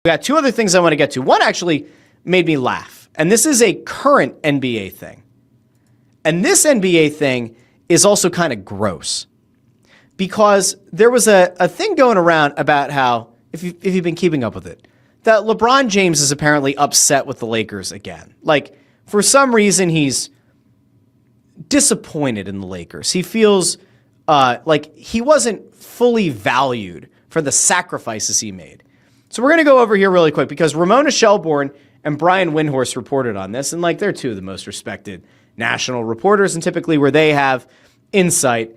We got two other things I want to get to. One actually made me laugh, and this is a current NBA thing. And this NBA thing is also kind of gross because there was a thing going around about how, if you've been keeping up with it, that LeBron James is apparently upset with the Lakers again. Like, for some reason, he's disappointed in the Lakers. He feels like he wasn't fully valued for the sacrifices he made. So we're going to go over here really quick because Ramona Shelbourne and Brian Windhorst reported on this, and like they're two of the most respected national reporters, and typically where they have insight,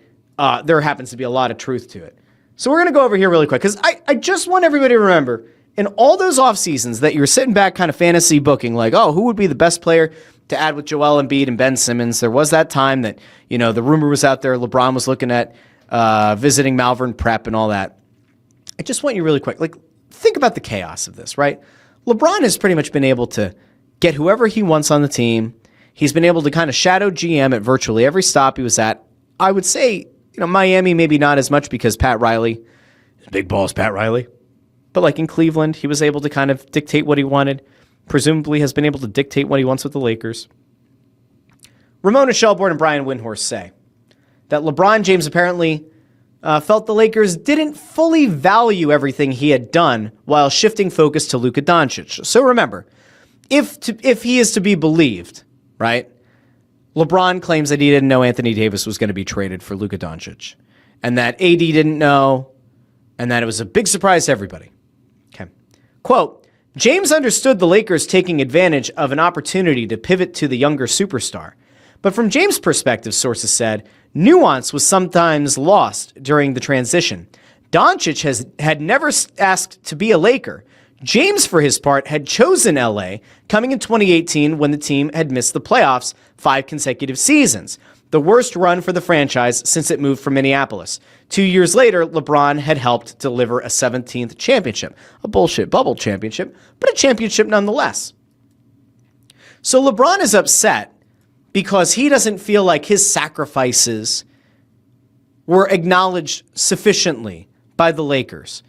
there happens to be a lot of truth to it. So we're going to go over here really quick because I just want everybody to remember in all those off seasons that you were sitting back kind of fantasy booking like, oh, who would be the best player to add with Joel Embiid and Ben Simmons? There was that time that, the rumor was out there, LeBron was looking at visiting Malvern Prep and all that. I just want you really quick, like, think about the chaos of this, right? LeBron has pretty much been able to get whoever he wants on the team. He's been able to kind of shadow GM at virtually every stop he was at. I would say, Miami maybe not as much because Pat Riley, big balls Pat Riley. But like in Cleveland, he was able to kind of dictate what he wanted. Presumably has been able to dictate what he wants with the Lakers. Ramona Shelbourne and Brian Windhorst say that LeBron James apparently felt the Lakers didn't fully value everything he had done while shifting focus to Luka Doncic. So remember, if he is to be believed, right, LeBron claims that he didn't know Anthony Davis was going to be traded for Luka Doncic, and that AD didn't know, and that it was a big surprise to everybody. Okay. Quote, James understood the Lakers taking advantage of an opportunity to pivot to the younger superstar. But from James' perspective, sources said, nuance was sometimes lost during the transition. Doncic had never asked to be a Laker. James, for his part, had chosen LA coming in 2018 when the team had missed the playoffs 5 consecutive seasons, the worst run for the franchise since it moved from Minneapolis. 2 years later, LeBron had helped deliver a 17th championship, a bullshit bubble championship, but a championship nonetheless. So LeBron is upset because he doesn't feel like his sacrifices were acknowledged sufficiently by the Lakers.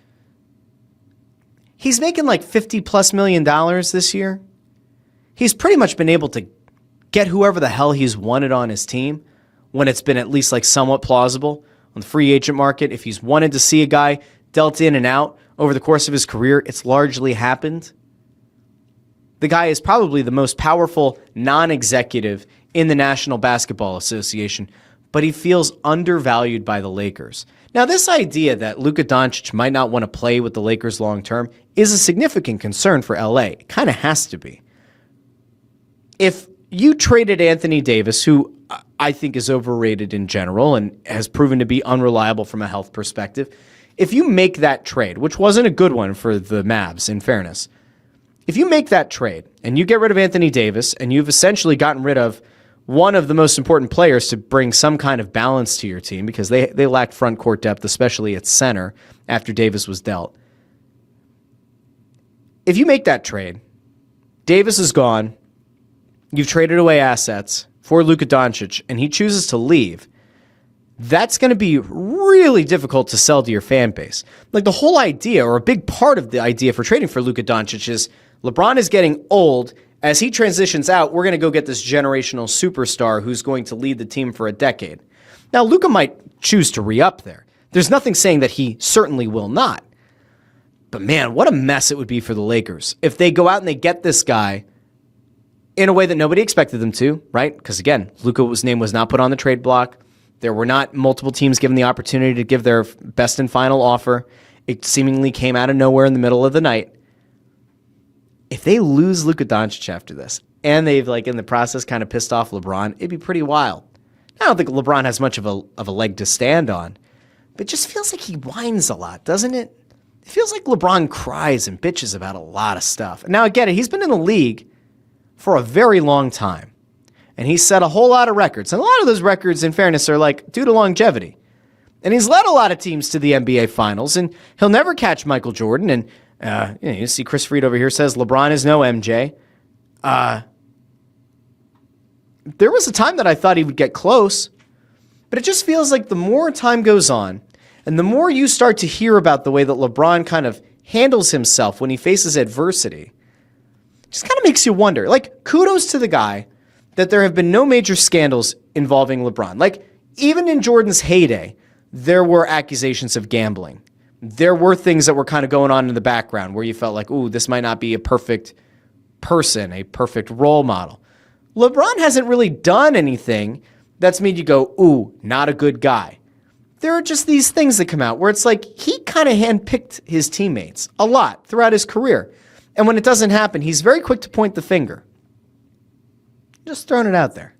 He's making like $50+ million this year. He's pretty much been able to get whoever the hell he's wanted on his team when it's been at least like somewhat plausible on the free agent market. If he's wanted to see a guy dealt in and out over the course of his career, it's largely happened. The guy is probably the most powerful non-executive in the National Basketball Association, but he feels undervalued by the Lakers. Now, this idea that Luka Doncic might not want to play with the Lakers long term is a significant concern for LA. It kind of has to be. If you traded Anthony Davis, who I think is overrated in general and has proven to be unreliable from a health perspective, if you make that trade, which wasn't a good one for the Mavs, in fairness, if you make that trade and you get rid of Anthony Davis and you've essentially gotten rid of one of the most important players to bring some kind of balance to your team because they lacked front court depth, especially at center after Davis was dealt. If you make that trade, Davis is gone, you've traded away assets for Luka Doncic, and he chooses to leave, that's going to be really difficult to sell to your fan base. Like the whole idea, or a big part of the idea for trading for Luka Doncic is LeBron is getting old. As he transitions out, we're going to go get this generational superstar who's going to lead the team for a decade. Now, Luka might choose to re-up there. There's nothing saying that he certainly will not. But man, what a mess it would be for the Lakers if they go out and they get this guy in a way that nobody expected them to, right? Because again, Luka's name was not put on the trade block. There were not multiple teams given the opportunity to give their best and final offer. It seemingly came out of nowhere in the middle of the night. If they lose Luka Doncic after this, and they've like in the process kind of pissed off LeBron, it'd be pretty wild. I don't think LeBron has much of a leg to stand on, but it just feels like he whines a lot, doesn't it? It feels like LeBron cries and bitches about a lot of stuff. Now, I get it. He's been in the league for a very long time, and he's set a whole lot of records. And a lot of those records, in fairness, are like due to longevity. And he's led a lot of teams to the NBA Finals, and he'll never catch Michael Jordan. And you see Chris Fried over here says LeBron is no MJ. There was a time that I thought he would get close, but it just feels like the more time goes on and the more you start to hear about the way that LeBron kind of handles himself when he faces adversity just kind of makes you wonder. Like, kudos to the guy that there have been no major scandals involving LeBron. Like, even in Jordan's heyday, there were accusations of gambling. There were things that were kind of going on in the background where you felt like, ooh, this might not be a perfect person, a perfect role model. LeBron hasn't really done anything that's made you go, ooh, not a good guy. There are just these things that come out where it's like he kind of handpicked his teammates a lot throughout his career. And when it doesn't happen, he's very quick to point the finger. Just throwing it out there.